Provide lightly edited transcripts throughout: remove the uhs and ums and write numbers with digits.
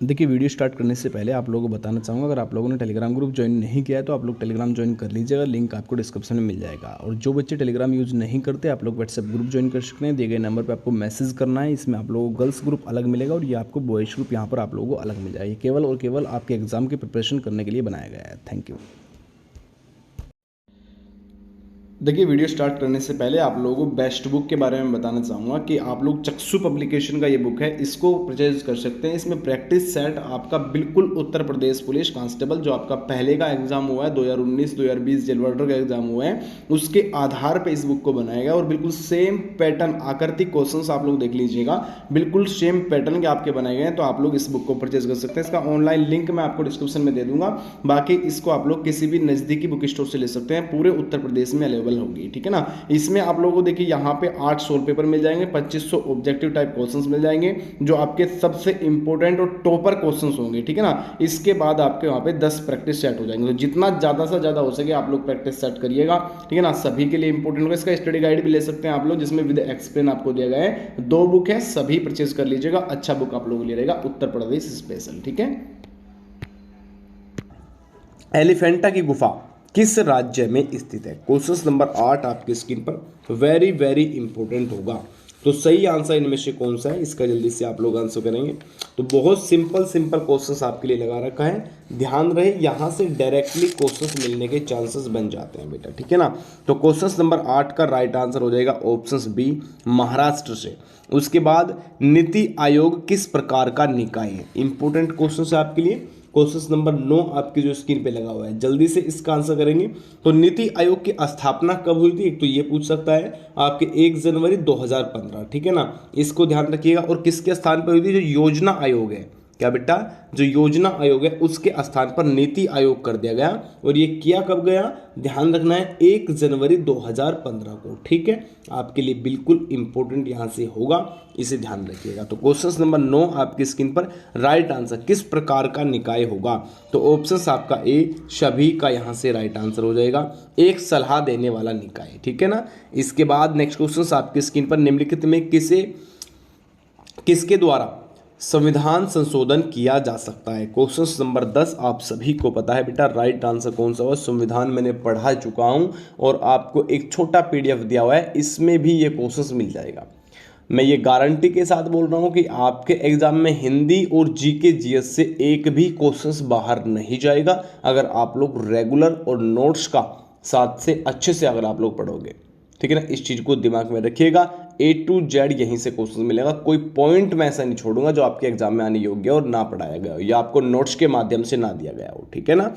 देखिए, video start करने से पहले आप लोगों को बताना चाहूँगा, अगर आप लोगों ने टेलीग्राम ग्रुप ज्वाइन नहीं किया है तो आप लोग टेलीग्राम ज्वाइन कर लीजिएगा, लिंक आपको डिस्क्रिप्शन में मिल जाएगा। और जो बच्चे टेलीग्राम यूज़ नहीं करते, आप लोग व्हाट्सएप ग्रुप ज्वाइन कर सकते हैं, दिए गए नंबर पर आपको मैसेज करना है। इसमें आप लोगों को गर्ल्स ग्रुप अलग मिलेगा और ये आपको बॉयज़ ग्रुप यहाँ पर आप लोगों को अलग मिल जाएगा। ये केवल और केवल आपके एग्जाम की प्रिपरेशन करने के लिए बनाया गया है। Thank you. देखिए, वीडियो स्टार्ट करने से पहले आप लोगों को बेस्ट बुक के बारे में बताना चाहूँगा कि आप लोग चक्षु पब्लिकेशन का ये बुक है, इसको परचेज कर सकते हैं। इसमें प्रैक्टिस सेट आपका बिल्कुल उत्तर प्रदेश पुलिस कांस्टेबल जो आपका पहले का एग्जाम हुआ है 2019-2020 जेल वार्डर का एग्जाम हुआ है, उसके आधार पर इस बुक को बनाया गया। और बिल्कुल सेम पैटर्न आकृति क्वेश्चन आप लोग देख लीजिएगा, बिल्कुल सेम पैटर्न के आपके बनाए गए हैं। तो आप लोग इस बुक को परचेज कर सकते हैं। इसका ऑनलाइन लिंक मैं आपको डिस्क्रिप्शन में दे दूंगा। बाकी इसको आप लोग किसी भी नज़दीकी बुक स्टोर से ले सकते हैं, पूरे उत्तर प्रदेश में अवेलेबल होगी। ठीक है ना। इसमें आप लोगों को देखिए यहाँ पे 8 सोल पेपर मिल जाएंगे, 2500 ऑब्जेक्टिव टाइप क्वेश्चंस मिल जाएंगे जो आपके सबसे इंपॉर्टेंट और टॉपर क्वेश्चंस होंगे। ठीक है ना। इसके बाद आपके वहाँ पे 10 प्रैक्टिस सेट हो जाएंगे। तो जितना ज़्यादा से ज़्यादा हो सके आप लोग प्रैक्टिस सेट करिएगा। ठीक है ना। सभी के लिए इंपॉर्टेंट होगा। इसका स्टडी गाइड भी ले सकते हैं आप लोग, जिसमें विद एक्सप्लेन आपको दिया गया है। 2 बुक है, सभी परचेज कर लीजिएगा। अच्छा बुक आप लोगों के लिए रहेगा, उत्तर प्रदेश स्पेशल। ठीक है। एलिफेंटा की गुफा किस राज्य में स्थित है? क्वेश्चन नंबर 8 आपकी स्क्रीन पर वेरी वेरी इंपॉर्टेंट होगा। तो सही आंसर इनमें से कौन सा है, इसका जल्दी से आप लोग आंसर करेंगे। तो बहुत सिंपल सिंपल क्वेश्चंस आपके लिए लगा रखा है, ध्यान रहे, यहाँ से डायरेक्टली क्वेश्चंस मिलने के चांसेस बन जाते हैं बेटा। ठीक है ना। तो क्वेश्चन नंबर 8 का राइट आंसर हो जाएगा ऑप्शन बी, महाराष्ट्र से। उसके बाद नीति आयोग किस प्रकार का निकाय है? इंपॉर्टेंट क्वेश्चन है आपके लिए। क्वेश्चन नंबर 9 आपकी जो स्क्रीन पे लगा हुआ है, जल्दी से इसका आंसर करेंगे। तो नीति आयोग की स्थापना कब हुई थी? एक तो ये पूछ सकता है आपके 1 जनवरी 2015। ठीक है ना। इसको ध्यान रखिएगा। और किसके स्थान पर हुई थी? जो योजना आयोग है, क्या बेटा, जो योजना आयोग है उसके स्थान पर नीति आयोग कर दिया गया। और ये किया कब गया? ध्यान रखना है 1 जनवरी 2015 को। ठीक है। आपके लिए बिल्कुल इंपॉर्टेंट यहां से होगा, इसे ध्यान रखिएगा। तो क्वेश्चन नंबर 9 आपकी स्क्रीन पर राइट आंसर किस प्रकार का निकाय होगा? तो ऑप्शन आपका ए, सभी का यहां से राइट आंसर हो जाएगा, एक सलाह देने वाला निकाय। ठीक है ना। इसके बाद नेक्स्ट क्वेश्चन आपकी स्क्रीन पर निम्नलिखित में किसके द्वारा संविधान संशोधन किया जा सकता है? क्वेश्चन नंबर 10 आप सभी को पता है बेटा, राइट आंसर कौन सा होगा? संविधान मैंने पढ़ा चुका हूं और आपको एक छोटा पीडीएफ दिया हुआ है, इसमें भी ये क्वेश्चन मिल जाएगा। मैं ये गारंटी के साथ बोल रहा हूं कि आपके एग्जाम में हिंदी और जीके जीएस से एक भी क्वेश्चन बाहर नहीं जाएगा, अगर आप लोग रेगुलर और नोट्स का साथ से अच्छे से अगर आप लोग पढ़ोगे। ठीक है ना। इस चीज को दिमाग में रखिएगा, A to Z यहीं से क्वेश्चन मिलेगा। कोई पॉइंट मैं ऐसा नहीं छोड़ूंगा जो आपके एग्जाम में आने योग्य और ना पढ़ाया गया हो या आपको नोट्स के माध्यम से ना दिया गया हो। ठीक है ना।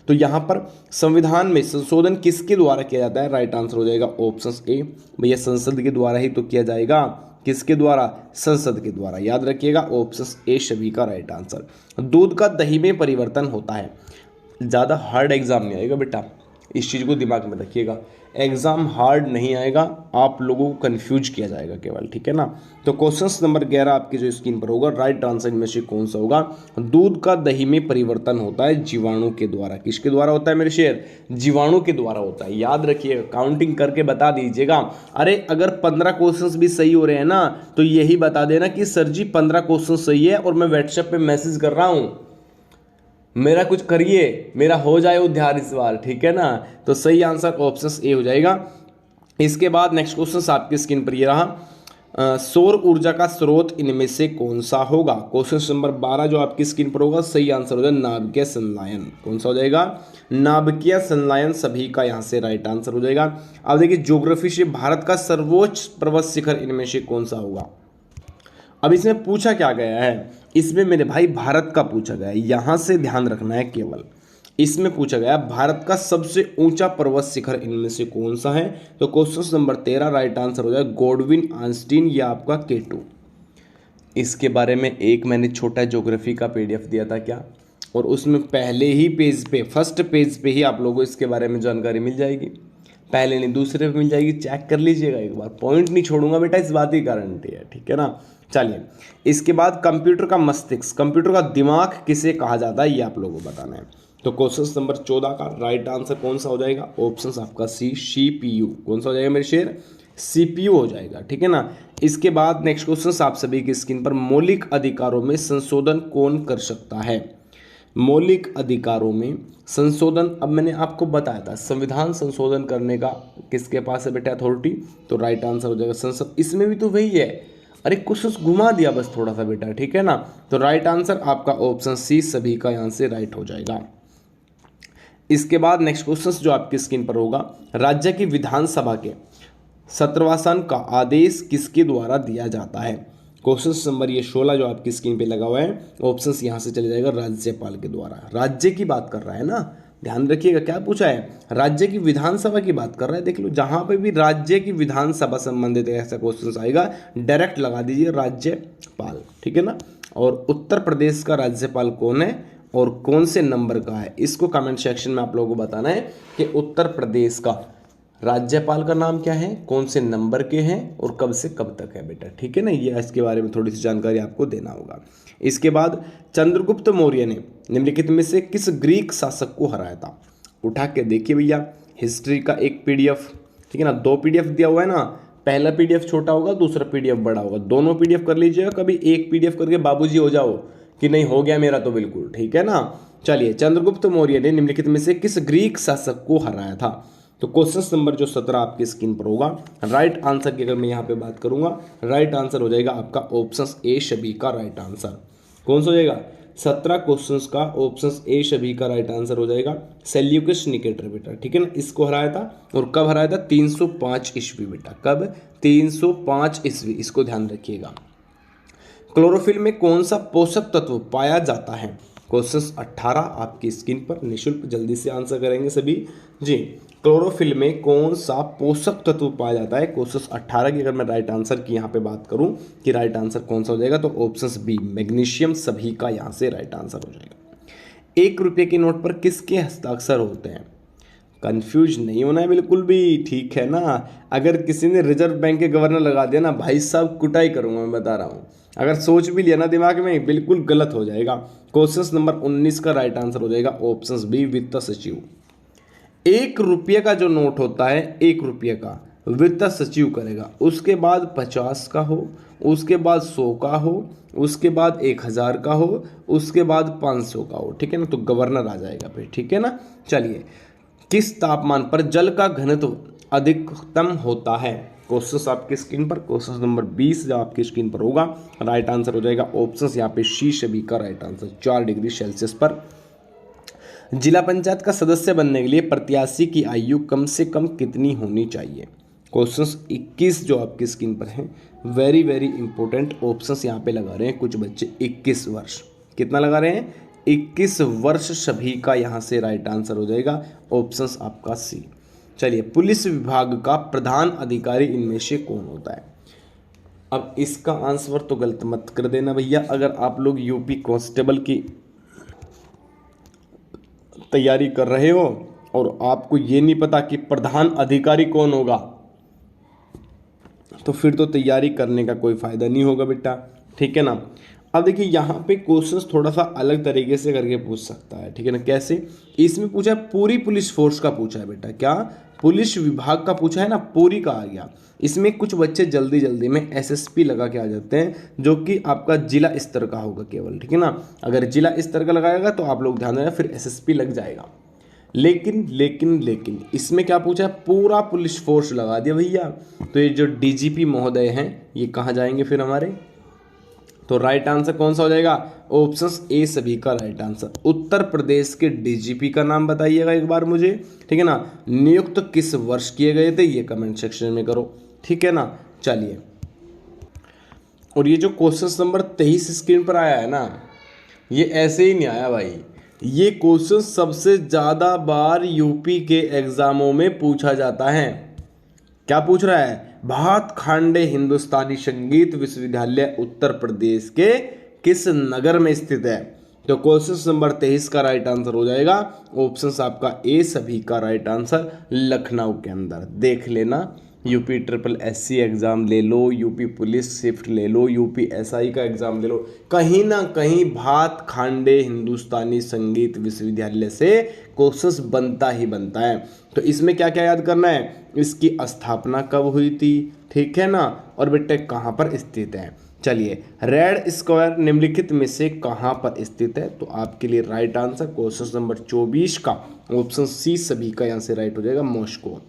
तो यहां पर संविधान में संशोधन किसके द्वारा किया जाता है? राइट आंसर हो जाएगा ऑप्शन ए, भैया संसद के द्वारा ही तो किया जाएगा। किसके द्वारा? संसद के द्वारा। याद रखिएगा ऑप्शन ए सभी का राइट आंसर। दूध का दही में परिवर्तन होता है। ज़्यादा हार्ड एग्जाम नहीं आएगा बेटा, इस चीज़ को दिमाग में रखिएगा। एग्जाम हार्ड नहीं आएगा, आप लोगों को कंफ्यूज किया जाएगा केवल। ठीक है ना। तो क्वेश्चन नंबर 11 आपकी जो स्क्रीन पर होगा, राइट आंसर इनमें से कौन सा होगा? दूध का दही में परिवर्तन होता है जीवाणु के द्वारा। किसके द्वारा होता है मेरे शेर? जीवाणु के द्वारा होता है। याद रखिएगा, काउंटिंग करके बता दीजिएगा। अरे अगर 15 क्वेश्चन भी सही हो रहे हैं ना, तो यही बता देना कि सर जी 15 क्वेश्चन सही है और मैं व्हाट्सएप पे मैसेज कर रहा हूं, मेरा कुछ करिए, मेरा हो जाए उद्धार इस बार। ठीक है ना। तो सही आंसर ऑप्शन ए हो जाएगा। इसके बाद नेक्स्ट क्वेश्चन आपकी स्क्रीन पर ये रहा, सौर ऊर्जा का स्रोत इनमें से कौन सा होगा? क्वेश्चन नंबर 12 जो आपकी स्क्रीन पर होगा, सही आंसर हो जाएगा नाभिकीय संलयन। कौन सा हो जाएगा? नाभिकीय संलयन सभी का यहाँ से राइट आंसर हो जाएगा। अब देखिए ज्योग्राफी से, भारत का सर्वोच्च पर्वत शिखर इनमें से कौन सा होगा? अब इसमें पूछा क्या गया है? इसमें मेरे भाई भारत का पूछा गया है, यहां से ध्यान रखना है केवल। इसमें पूछा गया भारत का सबसे ऊंचा पर्वत शिखर इनमें से कौन सा है? तो क्वेश्चन नंबर 13 राइट आंसर हो जाएगा गोडविन आइंस्टीन या आपका केटू। इसके बारे में एक मैंने छोटा ज्योग्राफी का पीडीएफ दिया था क्या, और उसमें पहले ही पेज पे, फर्स्ट पेज पे ही आप लोगों को इसके बारे में जानकारी मिल जाएगी। पहले नहीं दूसरे पे मिल जाएगी, चेक कर लीजिएगा एक बार, पॉइंट नहीं छोड़ूंगा बेटा, इस बात की गारंटी है। ठीक है ना। चलिए इसके बाद कंप्यूटर का मस्तिष्क, कंप्यूटर का दिमाग किसे कहा जाता है, ये आप लोगों को बताना है। तो क्वेश्चन नंबर 14 का राइट आंसर कौन सा हो जाएगा? ऑप्शन आपका सी, CPU। कौन सा हो जाएगा मेरे शेर? सीपीयू हो जाएगा, ठीक है ना। इसके बाद नेक्स्ट क्वेश्चन आप सभी की स्क्रीन पर, मौलिक अधिकारों में संशोधन कौन कर सकता है? मौलिक अधिकारों में संशोधन, अब मैंने आपको बताया था संविधान संशोधन करने का किसके पास है बेटा अथॉरिटी, तो राइट आंसर हो जाएगा संसद। इसमें भी तो वही है, अरे क्वेश्चन घुमा दिया बस थोड़ा सा बेटा, ठीक है ना। तो राइट आंसर आपका ऑप्शन सी सभी का यहां से राइट हो जाएगा। इसके बाद नेक्स्ट क्वेश्चन जो आपकी स्क्रीन पर होगा, राज्य की विधानसभा के 17वां का आदेश किसके द्वारा दिया जाता है? क्वेश्चन नंबर ये 16 जो आपकी स्क्रीन पे लगा हुआ है, ऑप्शन यहां से चले जाएगा राज्यपाल के द्वारा। राज्य की बात कर रहा है ना, ध्यान रखिएगा क्या पूछा है, राज्य की विधानसभा की बात कर रहा है। देख लो जहां पे भी राज्य की विधानसभा संबंधित ऐसा क्वेश्चन आएगा डायरेक्ट लगा दीजिए राज्यपाल, ठीक है ना। और उत्तर प्रदेश का राज्यपाल कौन है और कौन से नंबर का है, इसको कमेंट सेक्शन में आप लोगों को बताना है कि उत्तर प्रदेश का राज्यपाल का नाम क्या है, कौन से नंबर के हैं और कब से कब तक है बेटा, ठीक है ना। ये इसके बारे में थोड़ी सी जानकारी आपको देना होगा। इसके बाद चंद्रगुप्त मौर्य ने निम्नलिखित में से किस ग्रीक शासक को हराया था? उठा के देखिए भैया, हिस्ट्री का एक पीडीएफ, ठीक है ना, 2 पीडीएफ दिया हुआ है ना, पहला पीडीएफ छोटा होगा, दूसरा पीडीएफ बड़ा होगा, दोनों पीडीएफ कर लीजिएगा, कभी एक पीडीएफ करके बाबूजी हो जाओ कि नहीं हो गया मेरा तो बिल्कुल, ठीक है ना। चलिए, चंद्रगुप्त मौर्य ने निम्नलिखित में से किस ग्रीक शासक को हराया था? तो क्वेश्चन नंबर जो 17 आपकी स्क्रीन पर होगा, राइट आंसर की अगर मैं यहाँ पे बात करूंगा, राइट आंसर हो जाएगा आपका ऑप्शन ए सभी का राइट आंसर। कौन सा हो जाएगा? 17 क्वेश्चंस का ऑप्शन ए सभी का राइट आंसर हो जाएगा सेल्यूकस निकेटर बेटा, ठीक है ना। इसको हराया था और कब हराया था? 305 ईस्वी बेटा, कब? 305 ईस्वी, इसको ध्यान रखिएगा। क्लोरोफिल में कौन सा पोषक तत्व पाया जाता है? क्वेश्चन 18 आपकी स्क्रीन पर, निःशुल्क जल्दी से आंसर करेंगे सभी जी। क्लोरोफिल में कौन सा पोषक तत्व पाया जाता है? क्वेश्चन 18 की अगर मैं राइट आंसर की यहाँ पे बात करूँ कि राइट आंसर कौन सा हो जाएगा, तो ऑप्शन बी मैग्नीशियम सभी का यहाँ से राइट आंसर हो जाएगा। 1 रुपये के नोट पर किसके हस्ताक्षर होते हैं? कंफ्यूज नहीं होना है बिल्कुल भी, ठीक है ना। अगर किसी ने रिजर्व बैंक के गवर्नर लगा दिया ना भाई साहब, कुटाई करूंगा मैं बता रहा हूँ। अगर सोच भी लिया ना दिमाग में, बिल्कुल गलत हो जाएगा। क्वेश्चन नंबर 19 का राइट आंसर हो जाएगा ऑप्शन बी वित्त सचिव। 1 रुपये का जो नोट होता है, 1 रुपये का वित्त सचिव करेगा, उसके बाद 50 का हो, उसके बाद 100 का हो, उसके बाद 1000 का हो, उसके बाद 500 का हो, ठीक है ना। तो गवर्नर आ जाएगा फिर, ठीक है ना। चलिए, किस तापमान पर जल का घनत्व अधिकतम होता है? क्वेश्चन आपकी स्क्रीन पर, क्वेश्चन नंबर 20 जो आपकी स्क्रीन पर होगा, राइट आंसर हो जाएगा ऑप्शन यहाँ पे सी सभी का राइट आंसर, 4 डिग्री सेल्सियस पर। जिला पंचायत का सदस्य बनने के लिए प्रत्याशी की आयु कम से कम कितनी होनी चाहिए? क्वेश्चन 21 जो आपकी स्क्रीन पर है, वेरी वेरी इंपॉर्टेंट ऑप्शन यहाँ पे लगा रहे हैं कुछ बच्चे, 21 वर्ष। कितना लगा रहे हैं? 21 वर्ष सभी का यहाँ से राइट आंसर हो जाएगा ऑप्शंस आपका सी। चलिए, पुलिस विभाग का प्रधान अधिकारी इनमें से कौन होता है? अब इसका आंसर तो गलत मत कर देना भैया, अगर आप लोग यूपी कांस्टेबल की तैयारी कर रहे हो और आपको ये नहीं पता कि प्रधान अधिकारी कौन होगा, तो फिर तो तैयारी करने का कोई फायदा नहीं होगा बेटा, ठीक है ना। अब देखिए यहाँ पे क्वेश्चंस थोड़ा सा अलग तरीके से करके पूछ सकता है, ठीक है ना। कैसे? इसमें पूछा है पूरी पुलिस फोर्स का पूछा है बेटा, क्या? पुलिस विभाग का पूछा है ना, पूरी का आ गया। इसमें कुछ बच्चे जल्दी जल्दी में एसएसपी लगा के आ जाते हैं, जो कि आपका जिला स्तर का होगा केवल, ठीक है ना। अगर जिला स्तर का लगाएगा तो आप लोग ध्यान देना, फिर एसएसपी लग जाएगा। लेकिन इसमें क्या पूछा है? पूरा पुलिस फोर्स लगा दिया भैया। तो ये जो डीजीपी महोदय हैं, ये कहाँ जाएंगे फिर हमारे? तो राइट आंसर कौन सा हो जाएगा? ऑप्शन ए सभी का राइट आंसर। उत्तर प्रदेश के डीजीपी का नाम बताइएगा एक बार मुझे, ठीक है ना। नियुक्त किस वर्ष किए गए थे, ये कमेंट सेक्शन में करो, ठीक है ना। चलिए, और ये जो क्वेश्चन नंबर 23 स्क्रीन पर आया है ना, ये ऐसे ही नहीं आया भाई। ये क्वेश्चन सबसे ज़्यादा बार यूपी के एग्जामों में पूछा जाता है। क्या पूछ रहा है? भात खांडे हिंदुस्तानी संगीत विश्वविद्यालय उत्तर प्रदेश के किस नगर में स्थित है? तो क्वेश्चन नंबर 23 का राइट आंसर हो जाएगा ऑप्शन आपका ए सभी का राइट आंसर, लखनऊ के अंदर। देख लेना, यूपी ट्रिपल एससी एग्ज़ाम ले लो, यूपी पुलिस शिफ्ट ले लो, यूपी एसआई का एग्ज़ाम ले लो, कहीं ना कहीं भात खांडे हिंदुस्तानी संगीत विश्वविद्यालय से क्वेश्चंस बनता ही बनता है। तो इसमें क्या क्या याद करना है, इसकी स्थापना कब हुई थी, ठीक है ना, और बेटे कहाँ पर स्थित है। चलिए, रेड स्क्वायर निम्नलिखित में से कहाँ पर स्थित है, तो आपके लिए राइट आंसर क्वेश्चन नंबर 24 का ऑप्शन सी सभी का यहाँ से राइट हो जाएगा, मॉस्को।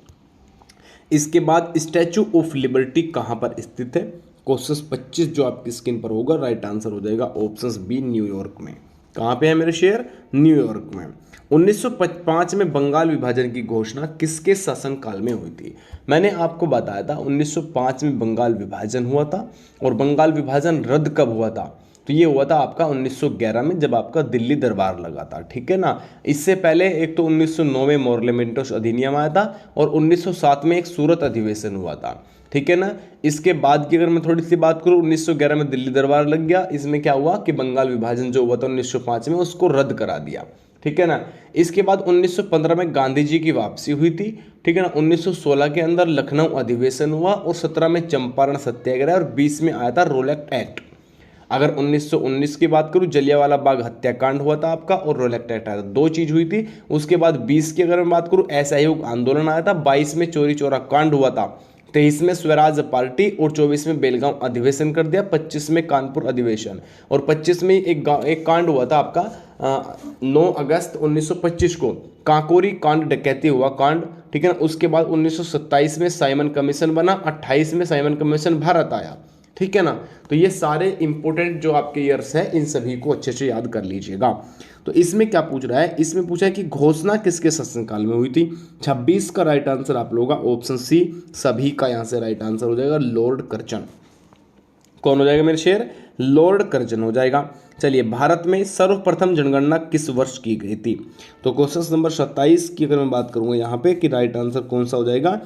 इसके बाद स्टैचू ऑफ लिबर्टी कहाँ पर स्थित है, क्वेश्चन 25 जो आपकी स्क्रीन पर होगा, राइट आंसर हो जाएगा ऑप्शन बी न्यूयॉर्क में। कहाँ पे है मेरे शेयर, न्यूयॉर्क में। 1905 में बंगाल विभाजन की घोषणा किसके शासनकाल में हुई थी। मैंने आपको बताया था 1905 में बंगाल विभाजन हुआ था, और बंगाल विभाजन रद्द कब हुआ था, तो ये हुआ था आपका 1911 में, जब आपका दिल्ली दरबार लगा था, ठीक है ना। इससे पहले एक तो 1909 में मोर्लेमेंटोस अधिनियम आया था, और 1907 में एक सूरत अधिवेशन हुआ था, ठीक है ना। इसके बाद की अगर मैं थोड़ी सी बात करूं, 1911 में दिल्ली दरबार लग गया, इसमें क्या हुआ कि बंगाल विभाजन जो हुआ था 1905 में, उसको रद्द करा दिया, ठीक है ना। इसके बाद 1915 में गांधी जी की वापसी हुई थी, ठीक है ना। 1916 के अंदर लखनऊ अधिवेशन हुआ, और 17 में चंपारण सत्याग्रह, और 20 में आया था रोलेक्ट एक्ट। अगर 1919 की बात करूं, जलियांवाला बाग हत्याकांड हुआ था आपका, और रोलेक्ट एक्ट आया था, दो चीज हुई थी। उसके बाद 20 की अगर मैं बात करूं, असहयोग आंदोलन आया था, 22 में चोरी चौरा कांड हुआ था, 23 में स्वराज पार्टी, और 24 में बेलगांव अधिवेशन कर दिया, 25 में कानपुर अधिवेशन, और 25 में एक कांड हुआ था आपका 9 अगस्त 1925 को, काकोरी कांड डकैती हुआ कांड, ठीक है ना। उसके बाद 1927 में साइमन कमीशन बना, 28 में साइमन कमीशन भारत आया, ठीक है ना। तो ये सारे इंपॉर्टेंट जो आपके ईयर्स है, इन सभी को अच्छे से याद कर लीजिएगा। तो इसमें क्या पूछ रहा है, इसमें पूछा है कि घोषणा किसके शासनकाल में हुई थी। 26 का राइट आंसर आप लोगों का ऑप्शन सी सभी का यहाँ से राइट आंसर हो जाएगा, लॉर्ड कर्जन। कौन हो जाएगा मेरे शेर, लॉर्ड कर्जन हो जाएगा। चलिए, भारत में सर्वप्रथम जनगणना किस वर्ष की गई थी, तो क्वेश्चन नंबर 27 की अगर मैं बात करूंगा यहाँ पे कि राइट आंसर कौन सा हो जाएगा,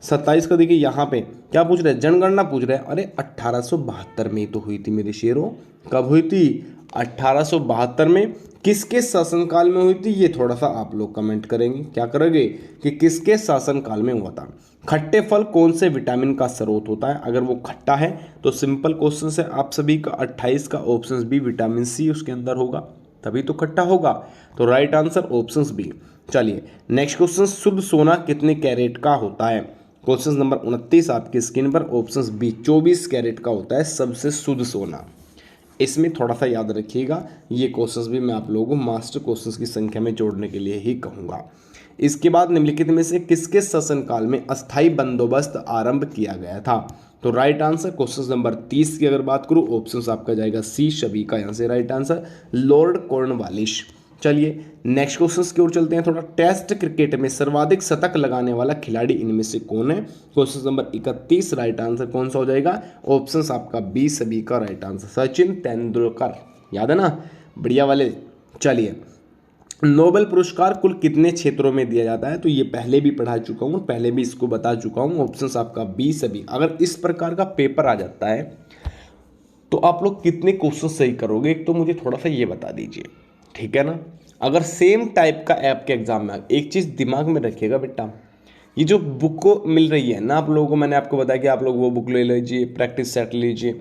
27 का देखिए यहाँ पे क्या पूछ रहे हैं, जनगणना पूछ रहे हैं। अरे 1872 में ही तो हुई थी मेरे शेरों, कब हुई थी, 1872 में। किसके शासनकाल में हुई थी, ये थोड़ा सा आप लोग कमेंट करेंगे, क्या करोगे कि किसके शासनकाल में हुआ था। खट्टे फल कौन से विटामिन का स्रोत होता है, अगर वो खट्टा है तो सिंपल क्वेश्चन है आप सभी का, 28 का ऑप्शन बी विटामिन सी उसके अंदर होगा, तभी तो खट्टा होगा, तो राइट आंसर ऑप्शन बी। चलिए नेक्स्ट क्वेश्चन, शुद्ध सोना कितने कैरेट का होता है, क्वेश्चन नंबर 29 आपकी स्क्रीन पर, ऑप्शन बी 24 कैरेट का होता है सबसे शुद्ध सोना। इसमें थोड़ा सा याद रखिएगा, ये क्वेश्चंस भी मैं आप लोगों को मास्टर क्वेश्चंस की संख्या में जोड़ने के लिए ही कहूँगा। इसके बाद निम्नलिखित में से किसके शासनकाल में अस्थायी बंदोबस्त आरंभ किया गया था, तो राइट आंसर क्वेश्चन नंबर 30 की अगर बात करूँ, ऑप्शन आपका जाएगा सी सभी का यहाँ से राइट आंसर, लॉर्ड कॉर्नवालिस। चलिए नेक्स्ट क्वेश्चन की ओर चलते हैं। थोड़ा टेस्ट क्रिकेट में सर्वाधिक शतक लगाने वाला खिलाड़ी इनमें से कौन है, क्वेश्चन नंबर 31 राइट आंसर कौन सा हो जाएगा, ऑप्शंस आपका बी सभी का राइट आंसर, सचिन तेंदुलकर, याद है ना, बढ़िया वाले। चलिए, नोबेल पुरस्कार कुल कितने क्षेत्रों में दिया जाता है, तो ये पहले भी पढ़ा चुका हूँ, पहले भी इसको बता चुका हूँ, ऑप्शंस आपका बी सभी। अगर इस प्रकार का पेपर आ जाता है तो आप लोग कितने क्वेश्चन सही करोगे, एक तो मुझे थोड़ा सा ये बता दीजिए, ठीक है ना। अगर सेम टाइप का ऐप के एग्जाम में, एक चीज़ दिमाग में रखिएगा बेटा, ये जो बुक को मिल रही है ना आप लोगों को, मैंने आपको बताया कि आप लोग वो बुक ले लीजिए, प्रैक्टिस सेट लीजिए।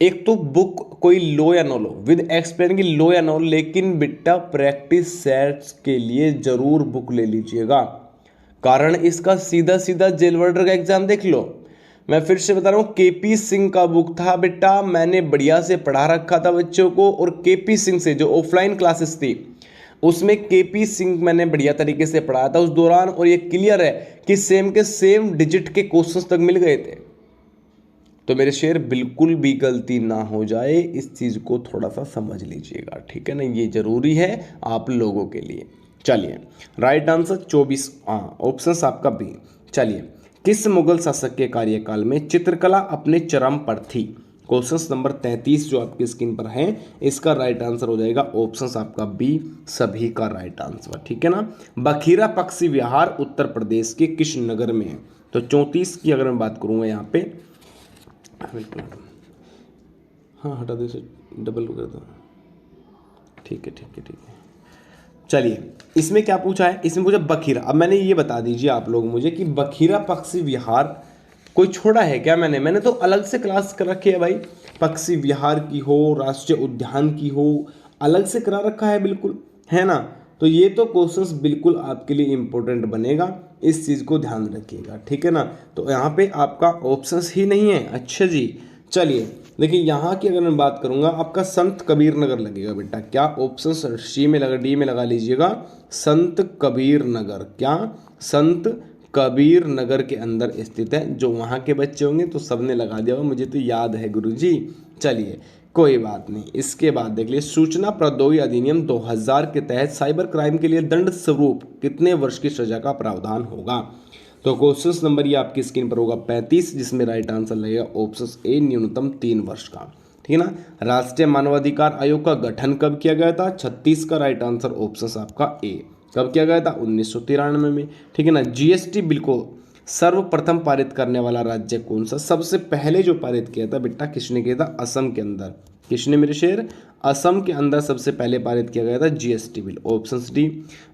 एक तो बुक कोई लो या नो लो, विद एक्सप्लेन की लो या नो, लेकिन बेटा प्रैक्टिस सेट्स के लिए जरूर बुक ले लीजिएगा, कारण इसका सीधा सीधा जेल वर्डर का एग्जाम देख लो। मैं फिर से बता रहा हूँ, केपी सिंह का बुक था बेटा, मैंने बढ़िया से पढ़ा रखा था बच्चों को, और केपी सिंह से जो ऑफलाइन क्लासेस थी उसमें केपी सिंह मैंने बढ़िया तरीके से पढ़ाया था उस दौरान, और ये क्लियर है कि सेम के सेम डिजिट के क्वेश्चंस तक मिल गए थे। तो मेरे शेर बिल्कुल भी गलती ना हो जाए, इस चीज़ को थोड़ा सा समझ लीजिएगा, ठीक है ना, ये जरूरी है आप लोगों के लिए। चलिए राइट आंसर 24 ऑप्शन आपका बी। चलिए, किस मुगल शासक के कार्यकाल में चित्रकला अपने चरम पर थी, क्वेश्चन नंबर 33 जो आपकी स्क्रीन पर है, इसका राइट आंसर हो जाएगा ऑप्शन आपका बी सभी का राइट आंसर, ठीक है ना। बखीरा पक्षी विहार उत्तर प्रदेश के किस नगर में है, तो 34 की अगर मैं बात करूँगा यहाँ पे, बिल्कुल हाँ हटा दो इसे, डबल कर दो, ठीक है ठीक है ठीक है। चलिए इसमें क्या पूछा है, इसमें पूछा बखीरा। अब मैंने ये बता दीजिए आप लोग मुझे कि बखीरा पक्षी विहार कोई छोड़ा है क्या? मैंने तो अलग से क्लास कर रखी है भाई, पक्षी विहार की हो, राष्ट्रीय उद्यान की हो, अलग से करा रखा है बिल्कुल, है ना। तो ये तो क्वेश्चंस बिल्कुल आपके लिए इंपॉर्टेंट बनेगा, इस चीज़ को ध्यान रखिएगा, ठीक है ना। तो यहाँ पे आपका ऑप्शंस ही नहीं है। अच्छा जी, चलिए देखिए यहाँ की अगर मैं बात करूँगा, आपका संत कबीर नगर लगेगा बेटा। क्या ऑप्शन सी में लगा, डी में लगा लीजिएगा, संत कबीर नगर। क्या संत कबीर नगर के अंदर स्थित है। जो वहाँ के बच्चे होंगे तो सबने लगा दिया होगा, मुझे तो याद है गुरुजी। चलिए कोई बात नहीं। इसके बाद देख लीजिए, सूचना प्रौद्योगिकी अधिनियम 2000 के तहत साइबर क्राइम के लिए दंड स्वरूप कितने वर्ष की सजा का प्रावधान होगा? तो क्वेश्चन नंबर ये आपकी स्क्रीन पर होगा 35, जिसमें राइट आंसर लगेगा ऑप्शन ए, न्यूनतम 3 वर्ष का, ठीक है ना। राष्ट्रीय मानवाधिकार आयोग का गठन कब किया गया था? 36 का राइट आंसर ऑप्शन आपका ए। कब किया गया था? 1993 में, ठीक है ना। जीएसटी बिल को सर्वप्रथम पारित करने वाला राज्य कौन सा? सबसे पहले जो पारित किया था बेटा, किसने किया था? असम के अंदर। किसने मेरे शेर? असम के अंदर सबसे पहले पारित किया गया था GST bill. Option D.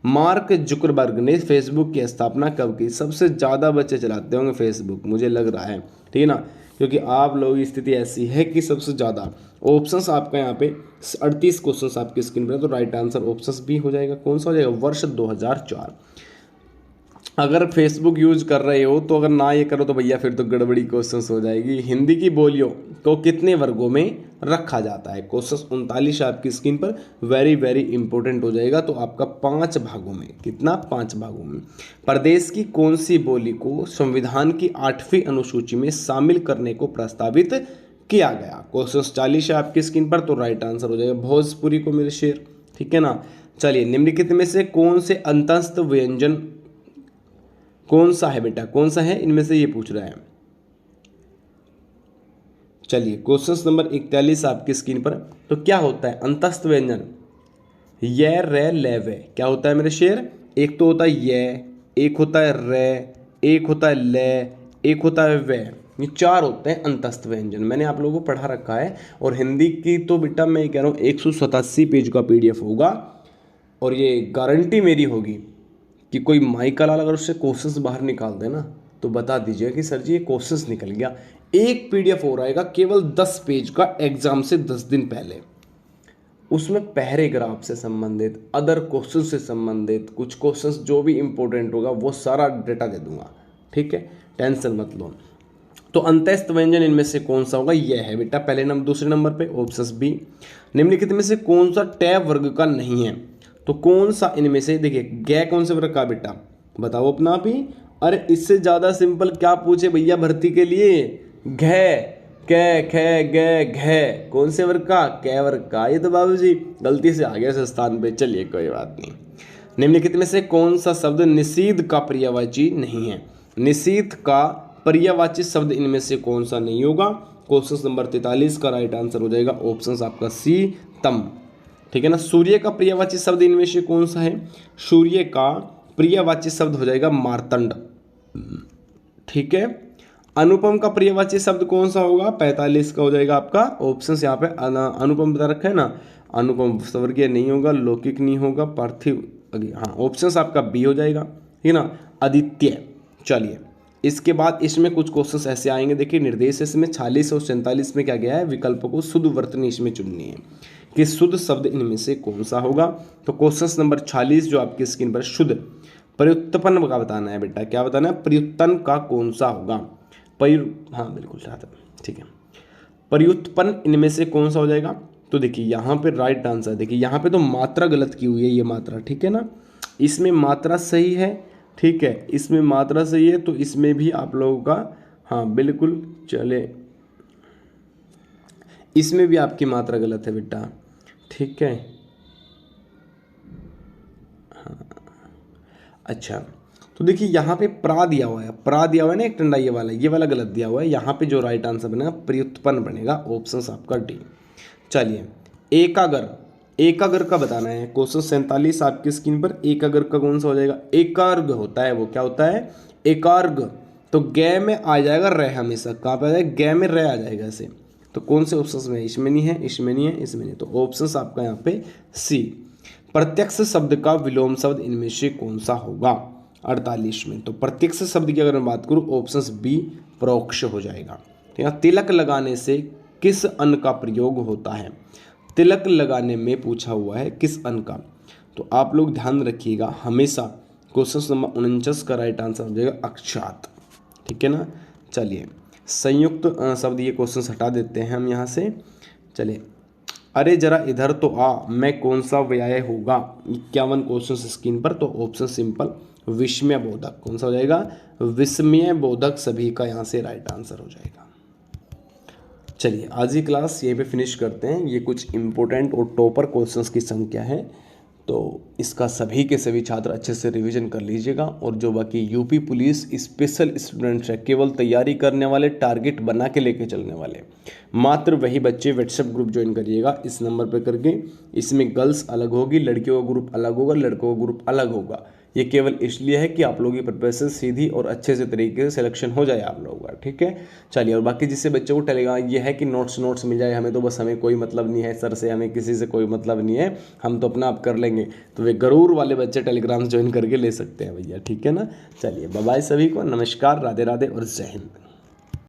Mark Zuckerberg ने फेसबुक की स्थापना कब की? सबसे ज़्यादा बच्चे चलाते होंगे फेसबुक, मुझे लग रहा है, ठीक है ना, क्योंकि आप लोगों की स्थिति ऐसी है कि सबसे ज़्यादा। ऑप्शंस आपका यहाँ पे 38 क्वेश्चंस आपकी स्क्रीन पर है, तो राइट आंसर ऑप्शंस बी हो जाएगा। कौन सा हो जाएगा? वर्ष 2004। अगर फेसबुक यूज कर रहे हो तो अगर ना ये करो तो भैया फिर तो गड़बड़ी क्वेश्चंस हो जाएगी। हिंदी की बोलियों को कितने वर्गों में रखा जाता है? क्वेश्चन 39 आपकी स्क्रीन पर, वेरी वेरी इंपॉर्टेंट हो जाएगा। तो आपका 5 भागों में, कितना? 5 भागों में। प्रदेश की कौन सी बोली को संविधान की 8वीं अनुसूची में शामिल करने को प्रस्तावित किया गया? क्वेश्चन 40 है आपकी स्क्रीन पर, तो राइट आंसर हो जाएगा भोजपुरी को मेरे शेर, ठीक है ना। चलिए निम्नलिखित में से कौन से अंतस्थ व्यंजन कौन सा है बेटा? कौन सा है इनमें से, ये पूछ रहा है। चलिए क्वेश्चन नंबर 41 आपकी स्क्रीन पर। तो क्या होता है अंतस्थ व्यंजन? ये, रे, ले, वे। क्या होता है मेरे शेर? एक तो होता है ये, एक होता है रे, एक होता है ले, एक होता है वे। ये 4 होते हैं अंतस्थ व्यंजन, मैंने आप लोगों को पढ़ा रखा है। और हिंदी की तो बेटा मैं कह रहा हूँ 187 पेज का पीडीएफ होगा, और ये गारंटी मेरी होगी कि कोई माइकल लाल अगर उससे क्वेश्चंस बाहर निकाल दे ना, तो बता दीजिए कि सर जी ये क्वेश्चंस निकल गया। एक पीडीएफ हो रहेगा केवल 10 पेज का, एग्जाम से 10 दिन पहले। उसमें पैराग्राफ से संबंधित, अदर क्वेश्चन से संबंधित कुछ क्वेश्चंस जो भी इंपॉर्टेंट होगा वो सारा डेटा दे दूंगा, ठीक है, टेंशन मत लो। तो अंतस्थ व्यंजन इनमें से कौन सा होगा? यह है बेटा पहले नंबर, दूसरे नंबर पे ऑप्शन बी। निम्नलिखित में से कौन सा टैब वर्ग का नहीं है? तो कौन सा इनमें से, देखिए गै कौन से वर्ग का बेटा, बताओ अपना आप ही। अरे इससे ज़्यादा सिंपल क्या पूछे भैया भर्ती के लिए? घै, कै, खे, गै, घै, कौन से वर्ग का? कै वर्ग का। ये तो बाबूजी गलती से आ गया इस स्थान पे, चलिए कोई बात नहीं। निम्नलिखित में से कौन सा शब्द निषीध का पर्यायवाची नहीं है? निषीध का पर्यायवाची शब्द इनमें से कौन सा नहीं होगा? क्वेश्चन नंबर 43 का राइट आंसर हो जाएगा ऑप्शन आपका सी, तम, ठीक है ना। सूर्य का पर्यायवाची शब्द इनमें से कौन सा है? सूर्य का पर्यायवाची शब्द हो जाएगा मार्तंड, ठीक है। अनुपम का पर्यायवाची शब्द कौन सा होगा? 45 का हो जाएगा आपका ऑप्शन यहाँ पे। अनुपम बता रखा है ना, अनुपम स्वर्गीय नहीं होगा, लौकिक नहीं होगा, पार्थिव, हाँ ऑप्शन आपका बी हो जाएगा, ठीक है ना, आदित्य। चलिए इसके बाद इसमें कुछ क्वेश्चंस ऐसे आएंगे, देखिए निर्देश इसमें 46 और 47 में क्या गया है? विकल्प को शुद्ध वर्तनी इसमें चुननी है कि शुद्ध शब्द इनमें से कौन सा होगा। तो क्वेश्चन नंबर 46 जो आपकी स्क्रीन पर, शुद्ध प्रयुत्पन्न का बताना है बेटा। क्या बताना है? प्रयुत्पन्न का कौन सा होगा? हाँ बिल्कुल ठीक है, प्रयुत्पन्न इनमें से कौन सा हो जाएगा? तो देखिए यहाँ पे राइट आंसर, देखिए यहाँ पे तो मात्रा गलत की हुई है, ये मात्रा, ठीक है ना, इसमें मात्रा सही है, ठीक है, इसमें मात्रा सही है, तो इसमें भी आप लोगों का, हाँ बिल्कुल, चले इसमें भी आपकी मात्रा गलत है बेटा, ठीक है, हाँ अच्छा। तो देखिए यहाँ पे प्रा दिया हुआ है, प्रा दिया हुआ है ना एक टंडा, ये वाला गलत दिया हुआ है। यहाँ पे जो राइट आंसर बनेगा प्रयुत्पन्न बनेगा, ऑप्शन आपका डी। चलिए एकागर, एकागर का बताना है। क्वेश्चन 47 आपकी स्क्रीन पर, एकागर का कौन सा हो जाएगा? एकार्ग होता है वो, क्या होता है? एकार्ग। तो गै में आ जाएगा रह, हमेशा कहाँ पे आ जाएगा? गै में रह आ जाएगा ऐसे। तो कौन से ऑप्शन में? इसमें नहीं है, इसमें नहीं है, इसमें नहीं, तो ऑप्शन आपका यहाँ पे सी। प्रत्यक्ष शब्द का विलोम शब्द इनमें से कौन सा होगा? 48 में। तो प्रत्यक्ष शब्द की अगर मैं बात करूं, ऑप्शन बी परोक्ष हो जाएगा। ठीक है। तिलक लगाने से किस अन्न का प्रयोग होता है? तिलक लगाने में पूछा हुआ है किस अन्न का। तो आप लोग ध्यान रखिएगा हमेशा, क्वेश्चन नंबर 49 का राइट आंसर हो जाएगा अक्षात। ठीक है ना। चलिए संयुक्त शब्द, ये क्वेश्चन हटा देते हैं हम यहाँ से। चलिए, अरे जरा इधर तो आ, मैं कौन सा व्यय होगा? 51 क्वेश्चन स्क्रीन पर। तो ऑप्शन सिंपल विस्मय बोधक। कौन सा हो जाएगा? विस्मय बोधक सभी का यहाँ से राइट आंसर हो जाएगा। चलिए आज की क्लास यहीं पे फिनिश करते हैं। ये कुछ इंपॉर्टेंट और टॉपर क्वेश्चंस की संख्या है, तो इसका सभी के सभी छात्र अच्छे से रिवीजन कर लीजिएगा। और जो बाकी यूपी पुलिस स्पेशल स्टूडेंट्स है, केवल तैयारी करने वाले, टारगेट बना के लेके चलने वाले, मात्र वही बच्चे व्हाट्सएप ग्रुप ज्वाइन करिएगा इस नंबर पर करके। इसमें गर्ल्स अलग होगी, लड़कियों का ग्रुप अलग होगा, लड़कों का ग्रुप अलग होगा। ये केवल इसलिए है कि आप लोगों की प्रिपरेशन सीधी और अच्छे से तरीके से सिलेक्शन हो जाए आप लोगों का। ठीक है। चलिए, और बाकी जिससे बच्चों को टेलीग्राम ये है कि नोट्स मिल जाए हमें, तो बस हमें कोई मतलब नहीं है सर से, हमें किसी से कोई मतलब नहीं है, हम तो अपना आप कर लेंगे। तो वे गरूर वाले बच्चे टेलीग्राम ज्वाइन करके ले सकते हैं भैया। ठीक है ना। चलिए बाय बाय सभी को, नमस्कार, राधे राधे और जय हिंद।